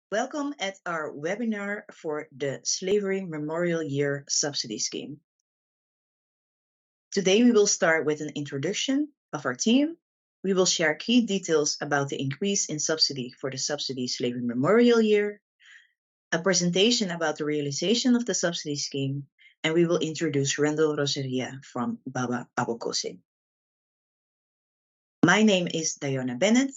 Welcome at our webinar for the Slavery Memorial Year Subsidy Scheme. Today we will start with an introduction of our team. We will share key details about the increase in subsidy for the Subsidy Slavery Memorial Year, a presentation about the realization of the subsidy scheme, and we will introduce Randall Roseria from Baba Abokose. My name is Diana Bennett.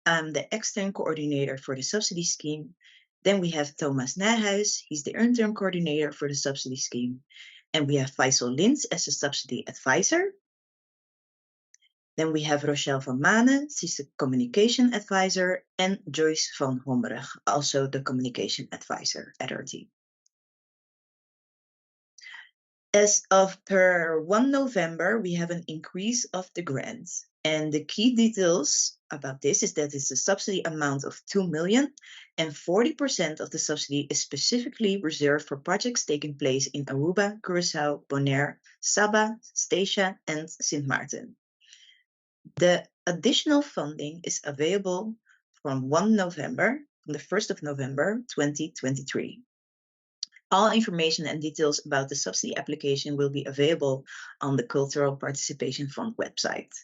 I'm the extern coordinator for the subsidy scheme. Then we have Thomas Nijhuis. He's the intern coordinator for the subsidy scheme. And we have Faisal Lins as a subsidy advisor. Then we have Rochelle van Manen, she's the communication advisor, and Joyce van Hommerig, also the communication advisor at our team. As of per 1 November, we have an increase of the grants. And the key details about this is that it's a subsidy amount of 2 million and 40% of the subsidy is specifically reserved for projects taking place in Aruba, Curaçao, Bonaire, Saba, Statia, and Sint Maarten. The additional funding is available from the 1st of November 2023. All information and details about the subsidy application will be available on the Cultural Participation Fund website.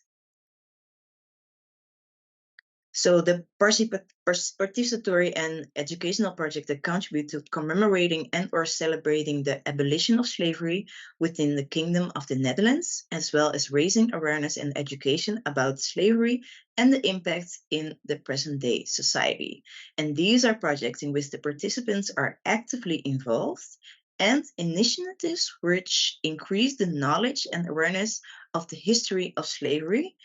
So the participatory and educational project that contribute to commemorating and or celebrating the abolition of slavery within the Kingdom of the Netherlands, as well as raising awareness and education about slavery and the impact in the present day society. And these are projects in which the participants are actively involved and initiatives which increase the knowledge and awareness of the history of slavery,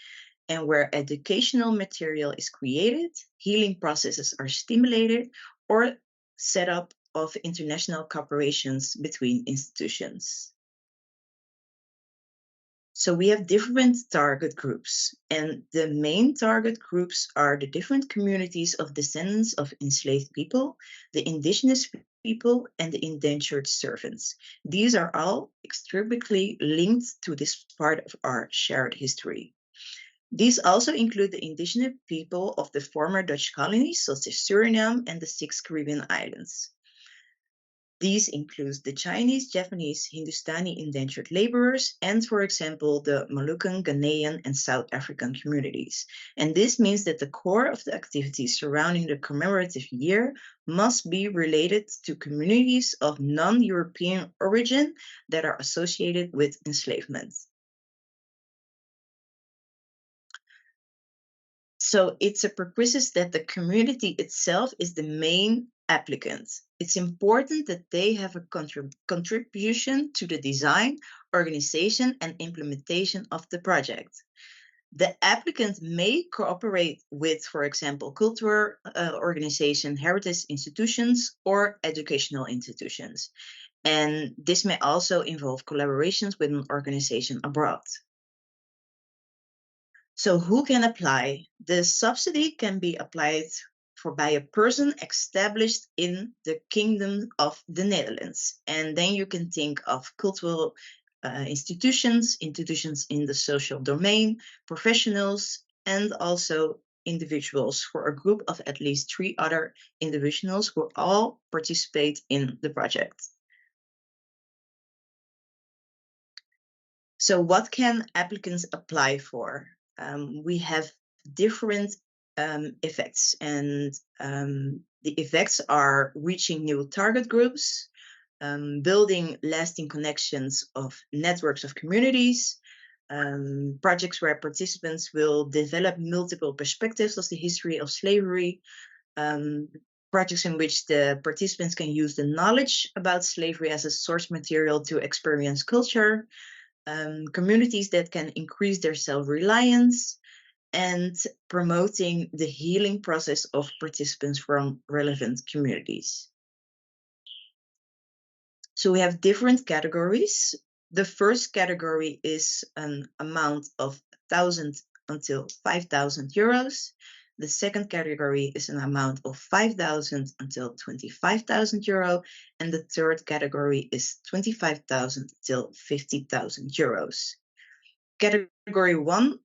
and where educational material is created, healing processes are stimulated, or set up of international cooperations between institutions. So we have different target groups, and the main target groups are the different communities of descendants of enslaved people, the indigenous people, and the indentured servants. These are all extremely linked to this part of our shared history. These also include the indigenous people of the former Dutch colonies, such as Suriname and the 6 Caribbean islands. These include the Chinese, Japanese, Hindustani indentured laborers, and, for example, the Moluccan, Ghanaian, and South African communities. And this means that the core of the activities surrounding the commemorative year must be related to communities of non-European origin that are associated with enslavement. So it's a prerequisite that the community itself is the main applicant. It's important that they have a contribution to the design, organization, and implementation of the project. The applicant may cooperate with, for example, cultural organization, heritage institutions, or educational institutions. And this may also involve collaborations with an organization abroad. So who can apply? The subsidy can be applied by a person established in the Kingdom of the Netherlands. And then you can think of cultural institutions in the social domain, professionals, and also individuals for a group of at least 3 other individuals who all participate in the project. So what can applicants apply for? We have different effects, and the effects are reaching new target groups, building lasting connections of networks of communities, projects where participants will develop multiple perspectives of the history of slavery, projects in which the participants can use the knowledge about slavery as a source material to experience culture, communities that can increase their self-reliance, and promoting the healing process of participants from relevant communities. So we have different categories. The first category is an amount of 1,000 until 5,000 euros. The second category is an amount of 5,000 until 25,000 euro. And the third category is 25,000 till 50,000 euros. Category 1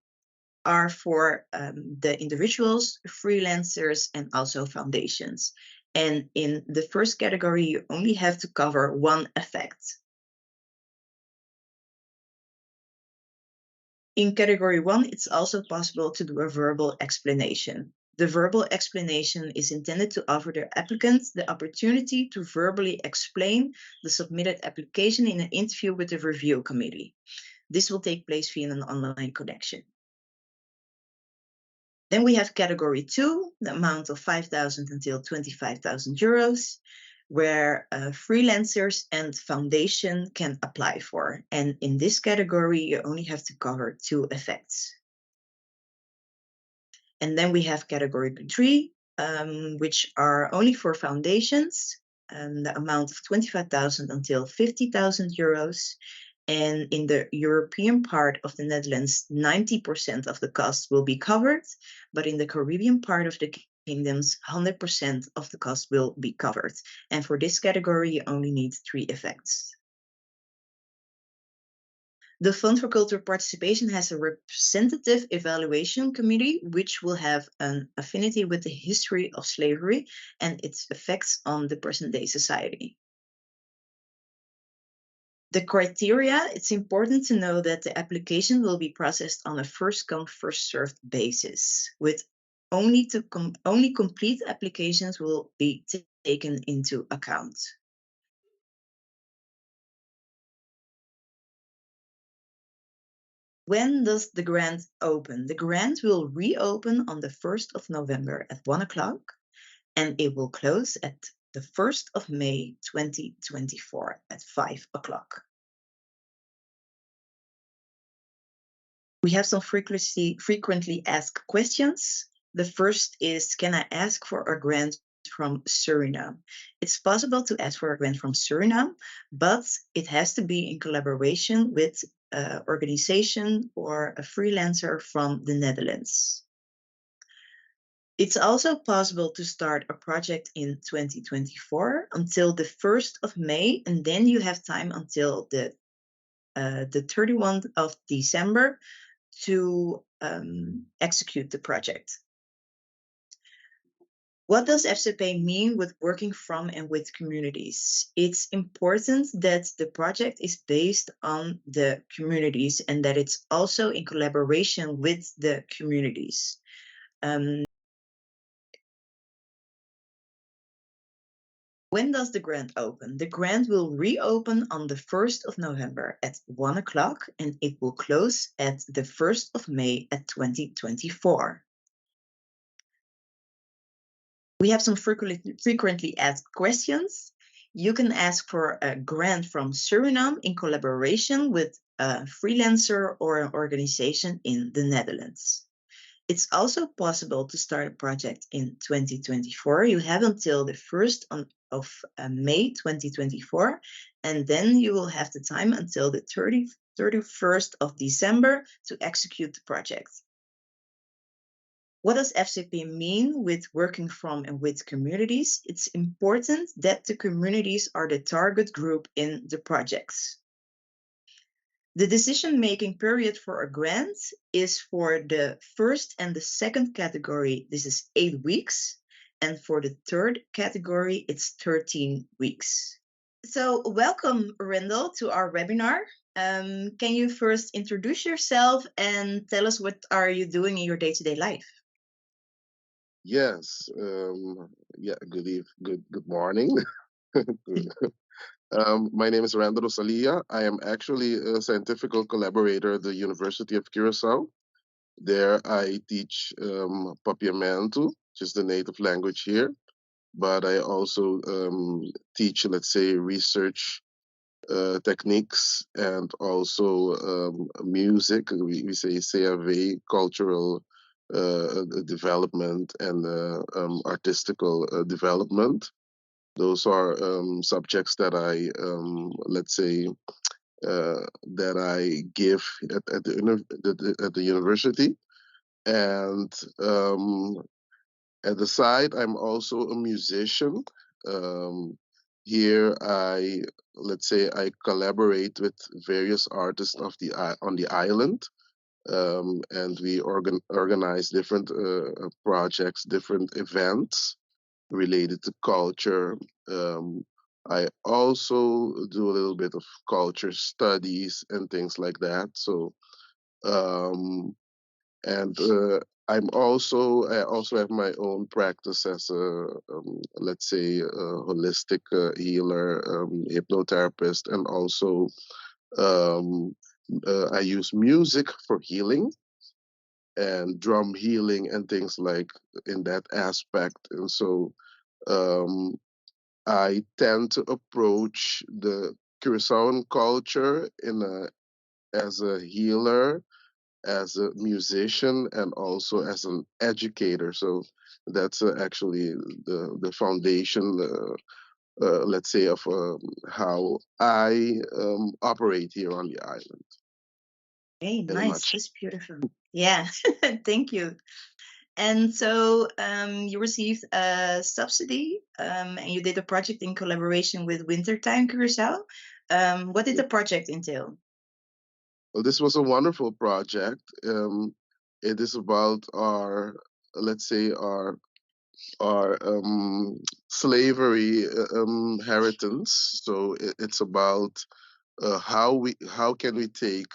are for the individuals, freelancers, and also foundations. And in the first category, you only have to cover one effect. In category 1, it's also possible to do a verbal explanation. The verbal explanation is intended to offer the applicant the opportunity to verbally explain the submitted application in an interview with the review committee. This will take place via an online connection. Then we have category 2, the amount of 5,000 until 25,000 euros, where freelancers and foundation can apply for. And in this category, you only have to cover 2 effects. And then we have category 3, which are only for foundations, the amount of 25,000 until 50,000 euros. And in the European part of the Netherlands, 90% of the cost will be covered, but in the Caribbean part of the kingdoms, 100% of the cost will be covered. And for this category, you only need 3 effects. The Fund for Cultural Participation has a representative evaluation committee, which will have an affinity with the history of slavery and its effects on the present-day society. The criteria, it's important to know that the application will be processed on a first-come, first-served basis, with only complete applications will be taken into account. When does the grant open? The grant will reopen on the 1st of November at 1 o'clock, and it will close at the 1st of May 2024 at 5 o'clock. We have some frequently asked questions. The first is, can I ask for a grant from Suriname? It's possible to ask for a grant from Suriname, but it has to be in collaboration with an organization or a freelancer from the Netherlands. It's also possible to start a project in 2024 until the 1st of May, and then you have time until the 31st of December to execute the project. What does FCP mean with working from and with communities? It's important that the project is based on the communities and that it's also in collaboration with the communities. When does the grant open? The grant will reopen on the 1st of November at 1 o'clock, and it will close at the 1st of May at 2024. We have some frequently asked questions. You can ask for a grant from Suriname in collaboration with a freelancer or an organization in the Netherlands. It's also possible to start a project in 2024. You have until the 1st of May 2024, and then you will have the time until the 31st of December to execute the project. What does FCP mean with working from and with communities? It's important that the communities are the target group in the projects. The decision-making period for a grant is for the first and the second category, this is 8 weeks. And for the third category, it's 13 weeks. So welcome, Rendel, to our webinar. Can you first introduce yourself and tell us what are you doing in your day-to-day life? Yes. Good morning. My name is Randall Rosalia. I am actually a scientific collaborator at the University of Curacao. There I teach Papiamento, which is the native language here. But I also teach, let's say, research techniques and also music. We say CAV, cultural development and artistical development. Those are subjects that I, let's say, that I give at the university. And at the side, I'm also a musician. Here, let's say, I collaborate with various artists on the island. And we organize different projects, different events. related to culture. Um, I also do a little bit of culture studies and things like that. So, um, and I also have my own practice as a let's say a holistic healer, hypnotherapist, and also um, I use music for healing and drum healing and things like in that aspect. And so um, I tend to approach the Curaçaoan culture in a as a healer, as a musician, and also as an educator. So that's actually the foundation, let's say, of how I operate here on the island Hey, in a nice. nutshell. That's beautiful. Yeah, thank you. And so you received a subsidy and you did a project in collaboration with Wintertime Curaçao. What did the project entail? Well, this was a wonderful project. It is about our, let's say, our slavery inheritance. So it's about how can we take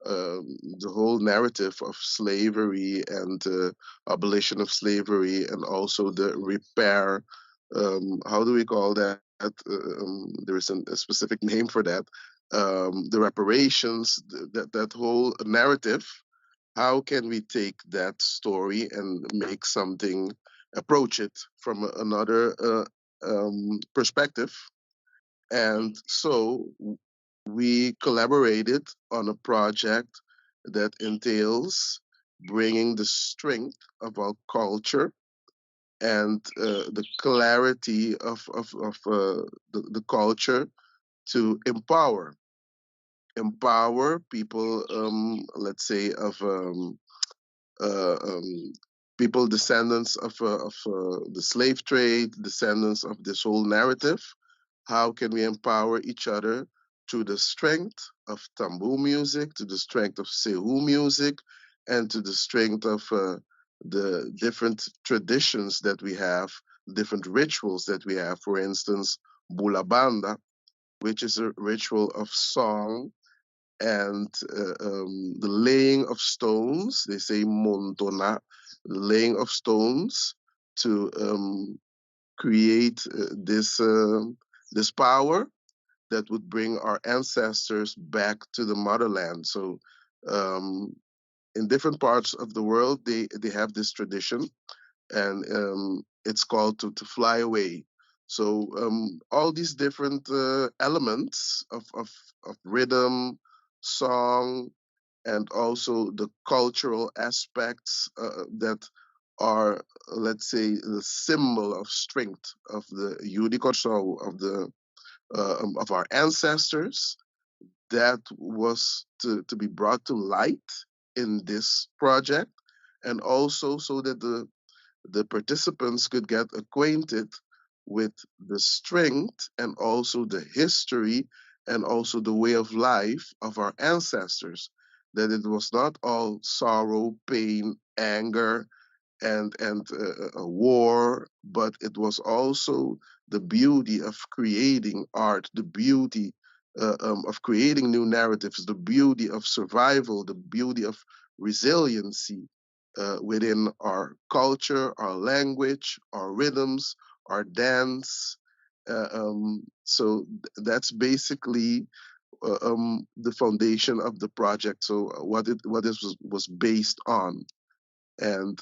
the whole narrative of slavery and abolition of slavery, and also the repair. How do we call that? There is a specific name for that. The reparations, that whole narrative. How can we take that story and make something, approach it from another perspective? And so we collaborated on a project that entails bringing the strength of our culture and the clarity of the culture to empower people, let's say, of uh, um, people descendants of the slave trade, descendants of this whole narrative. How can we empower each other through the strength of tambour music, to the strength of sehu music, and to the strength of the different traditions that we have, different rituals that we have. For instance, bulabanda, which is a ritual of song and the laying of stones. They say montona, the laying of stones to create this power that would bring our ancestors back to the motherland. So um, in different parts of the world, they have this tradition, and it's called to fly away. So all these different elements of rhythm, song, and also the cultural aspects that are, let's say, the symbol of strength of the Yudikorso, of our ancestors, that was to be brought to light in this project, and also so that the participants could get acquainted with the strength and also the history and also the way of life of our ancestors. That it was not all sorrow, pain, anger, and a war, but it was also the beauty of creating art, the beauty of creating new narratives, the beauty of survival, the beauty of resiliency within our culture, our language, our rhythms, our dance. So that's basically the foundation of the project. So what it was based on, and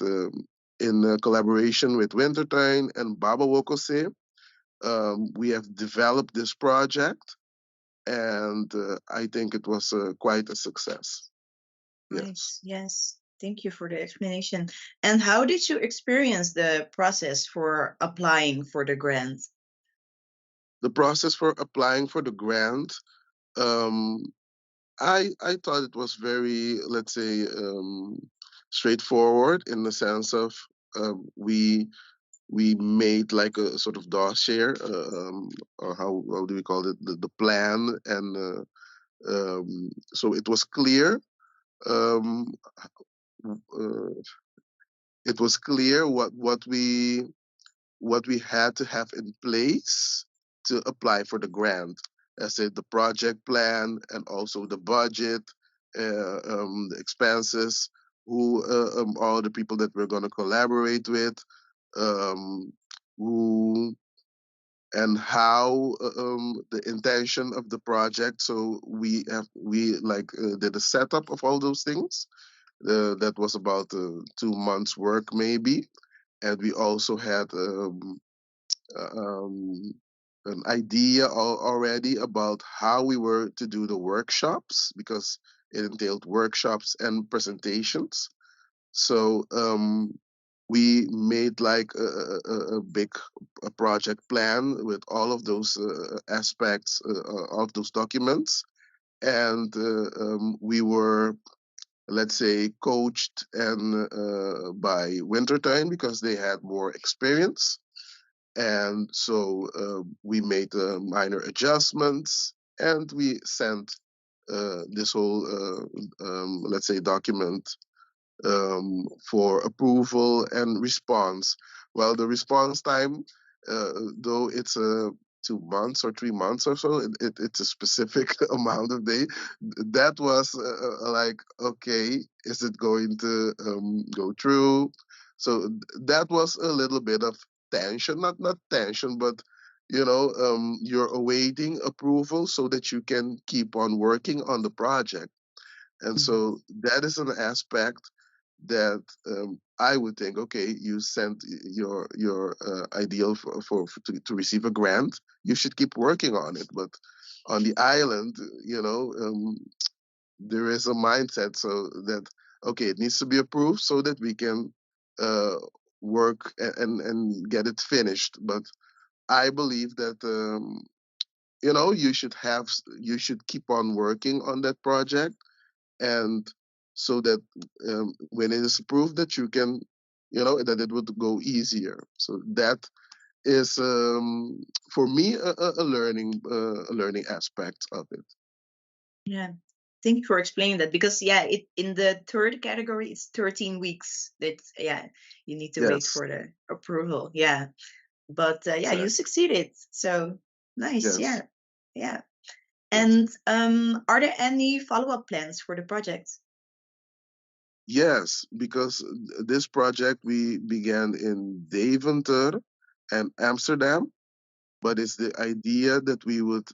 in collaboration with Wintertime and Baba Wokose, we have developed this project, and I think it was quite a success. Yes. Nice. Yes. Thank you for the explanation. And how did you experience the process for applying for the grant? The process for applying for the grant, um, I thought it was very, let's say, straightforward, in the sense of we made like a sort of dossier, or how do we call it, the plan, and so it was clear. Um, uh, it was clear what we what we had to have in place to apply for the grant. I said the project plan and also the budget, the expenses, who all the people that we're going to collaborate with, um, who and how the intention of the project. So we like did a setup of all those things. That was about 2 months work maybe, and we also had um, an idea already about how we were to do the workshops, because it entailed workshops and presentations. So we made like a big project plan with all of those aspects of those documents, and we were, let's say, coached and by Wintertime because they had more experience, and so we made minor adjustments, and we sent this whole let's say document for approval and response. Well, the response time, though it's 2 months or 3 months or so, it's a specific amount of day. That was like, okay, is it going to go through? So that was a little bit of tension, not tension, but you're awaiting approval so that you can keep on working on the project. And Mhm. so that is an aspect that I would think, okay, you sent your ideal to receive a grant, you should keep working on it. But on the island, there is a mindset so that, okay, it needs to be approved so that we can uh, work and get it finished. But I believe that you should keep on working on that project, and so that when it is approved, that you can, that it would go easier. So that is for me a learning aspect of it. Yeah. Thank you for explaining that, because yeah, it in the third category it's 13 weeks that, yeah, you need to wait Yes, for the approval. Yeah. But yeah, you exactly. succeeded. So nice. Yes, Yeah. Yeah. yes, And are there any follow-up plans for the project? yes. Because this project we began in Deventer and Amsterdam, but it's the idea that we would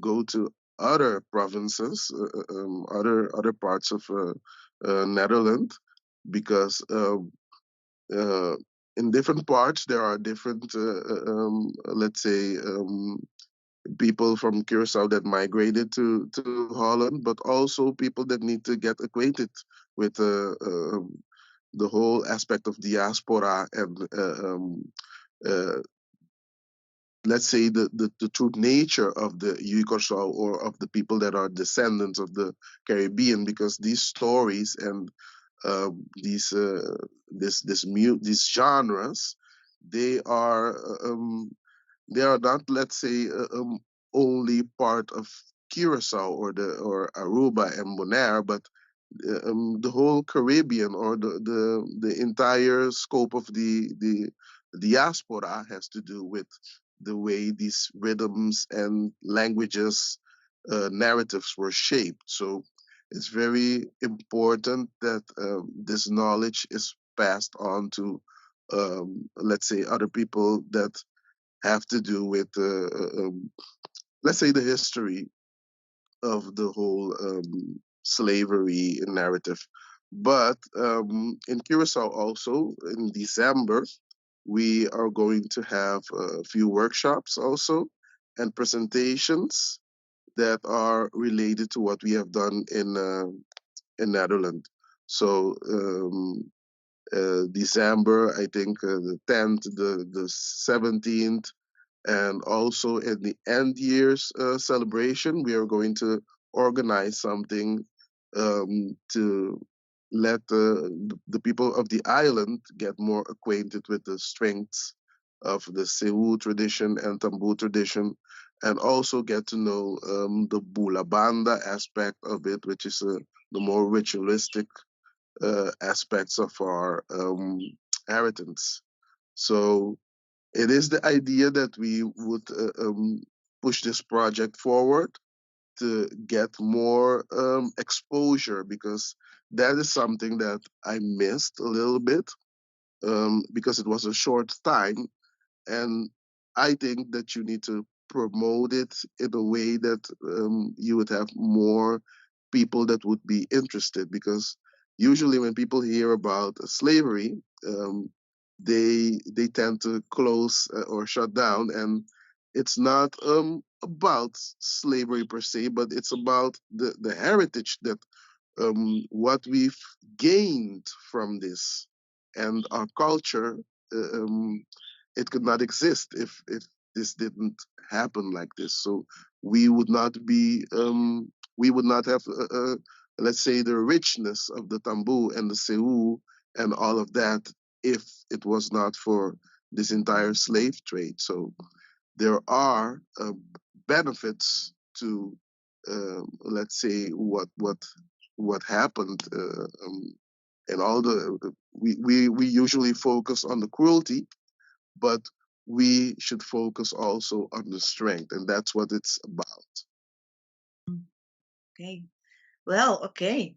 go to other provinces, other parts of Netherlands, because uh, in different parts there are different, let's say, people from Curacao that migrated to Holland, but also people that need to get acquainted with the whole aspect of diaspora and uh, let's say the true nature of the Yugoslav or of the people that are descendants of the Caribbean, because these stories and these these genres, they are they are not, let's say, only part of Curacao or Aruba and Bonaire, but the whole Caribbean, or the entire scope of the diaspora has to do with the way these rhythms and languages, narratives were shaped. So it's very important that this knowledge is passed on to, let's say, other people that have to do with, let's say, the history of the whole slavery narrative. But in Curacao, also in December, we are going to have a few workshops also and presentations that are related to what we have done in Netherlands. So December, I think the 10th, the 17th, and also in the end year's celebration, we are going to organize something to let the people of the island get more acquainted with the strengths of the Sewu tradition and Tambu tradition, and also get to know the Bula Banda aspect of it, which is the more ritualistic aspects of our inheritance. So it is the idea that we would push this project forward to get more exposure, because that is something that I missed a little bit, because it was a short time. And I think that you need to promote it in a way that you would have more people that would be interested. Because usually when people hear about slavery, um, they tend to close or shut down, and it's not about slavery per se, but it's about the heritage that what we've gained from this, and our culture. It could not exist if this didn't happen like this. So we would not be we would not have let's say the richness of the tambu and the seu and all of that if it was not for this entire slave trade. So there are benefits to let's say what happened, and all the we usually focus on the cruelty, but we should focus also on the strength, and that's what it's about. Okay. Well, okay.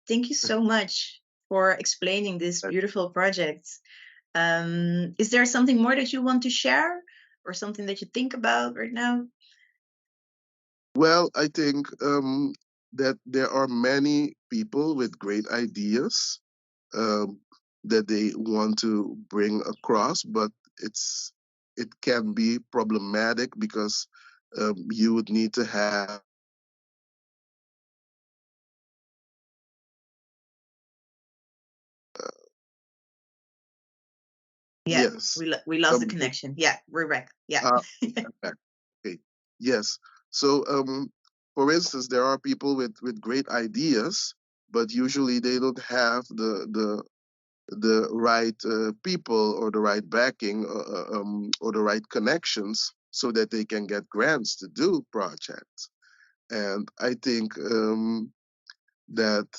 Thank you so much for explaining this beautiful project. Is there something more that you want to share or something that you think about right now? Well, I think that there are many people with great ideas um, that they want to bring across, but it can be problematic because you would need to have Yeah, yes we lost the some connection. Yeah, we're back. Yeah. uh, okay, yes. So for instance, there are people with great ideas, but usually they don't have the right people or the right backing, or the right connections so that they can get grants to do projects. And I think that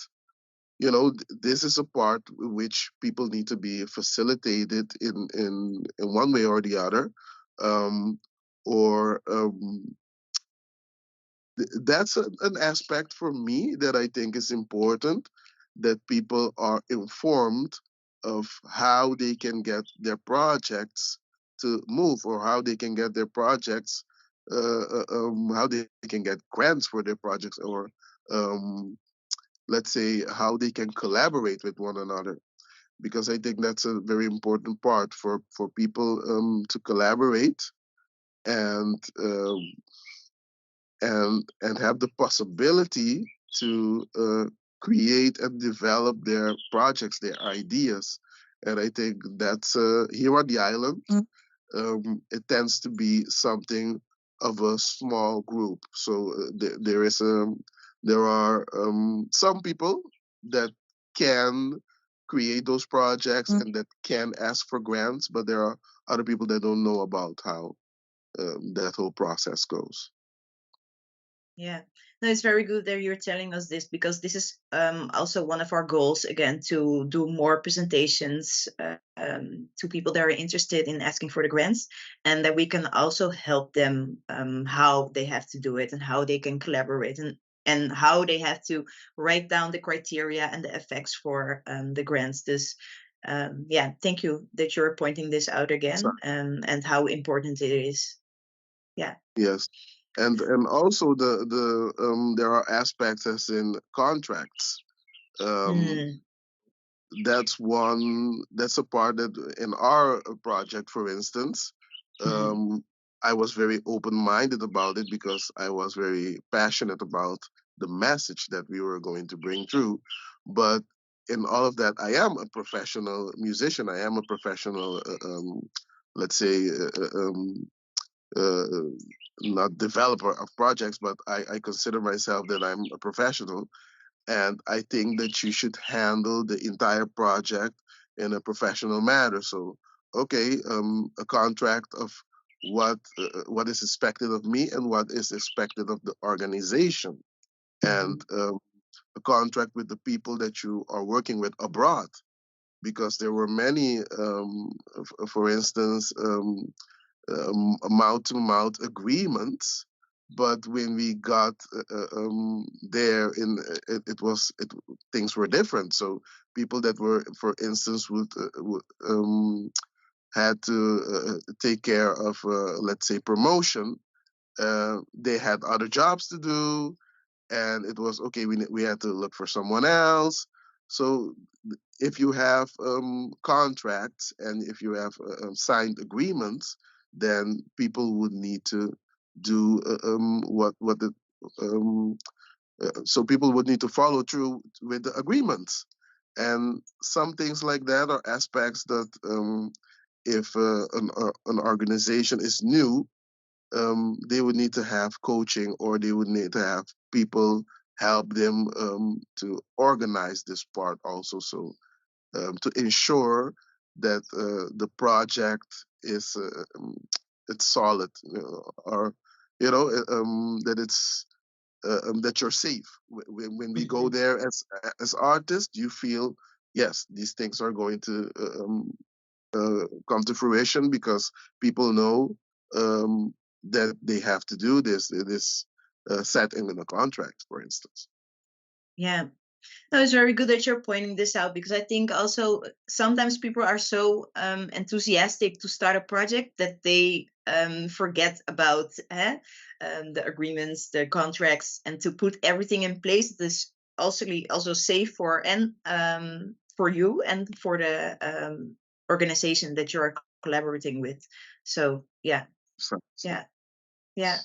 this is a part which people need to be facilitated in one way or the other, um, or that's an aspect for me that I think is important, that people are informed of how they can get their projects to move, or how they can get their projects, how they can get grants for their projects, or um, let's say how they can collaborate with one another. Because I think that's a very important part for people to collaborate, and and have the possibility to create and develop their projects, their ideas. And I think that's here on the island, it tends to be something of a small group. So there are some people that can create those projects and that can ask for grants, but there are other people that don't know about how that whole process goes. Yeah, no, it's very good that you're telling us this, because this is also one of our goals, again, to do more presentations to people that are interested in asking for the grants, and that we can also help them how they have to do it and how they can collaborate, and how they have to write down the criteria and the effects for the grants. This yeah, thank you that you're pointing this out So, again, and how important it is. Yeah. yes, and also there are aspects as in contracts. Um, Mm. that's a part that in our project, for instance, Mm. um, I was very open-minded about it because I was very passionate about the message that we were going to bring through. But in all of that, I am a professional musician. I am a professional, let's say, uh, not developer of projects, but I consider myself that I'm a professional, and I think that you should handle the entire project in a professional manner. So, okay, a contract of what is expected of me and what is expected of the organization, and a contract with the people that you are working with abroad. because there were many, for instance, mouth-to-mouth agreements. But when we got there, things were different. So people that were, for instance, had to take care of, let's say, promotion. They had other jobs to do, and it was okay. We had to look for someone else. So if you have contracts and if you have signed agreements, then people would need to do what the so people would need to follow through with the agreements, and some things like that are aspects that if an organization is new, they would need to have coaching, or they would need to have people help them to organize this part also. So to ensure that the project is it's solid, or that it's that you're safe. When we go Mhm. there as artists, you feel yes, these things are going to come to fruition because people know that they have to do this set in the contract, for instance. Yeah. No, it's very good that you're pointing this out, because I think also sometimes people are so enthusiastic to start a project that they forget about the agreements, the contracts, and to put everything in place. This also safe for you and for the organization that you're collaborating with. So yeah, So, yeah, yeah.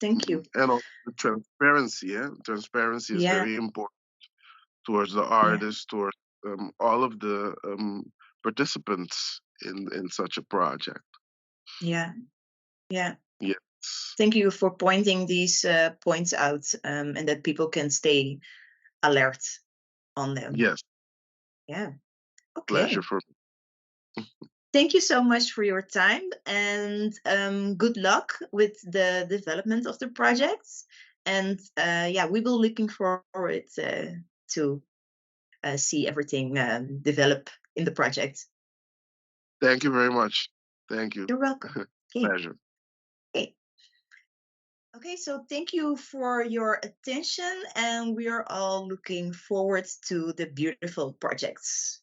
Thank you. and also the transparency. Yeah, transparency is Yeah, very important towards the yeah, artists, towards all of the participants in such a project. yeah, yeah. Yes, Thank you for pointing these points out, and that people can stay alert on them. yes, Yeah. pleasure Okay. for Thank you so much for your time, and good luck with the development of the projects. And yeah, we will looking forward to see everything develop in the project. Thank you very much. Thank you. You're welcome. Okay. Pleasure. Okay. Okay, so thank you for your attention, and we are all looking forward to the beautiful projects.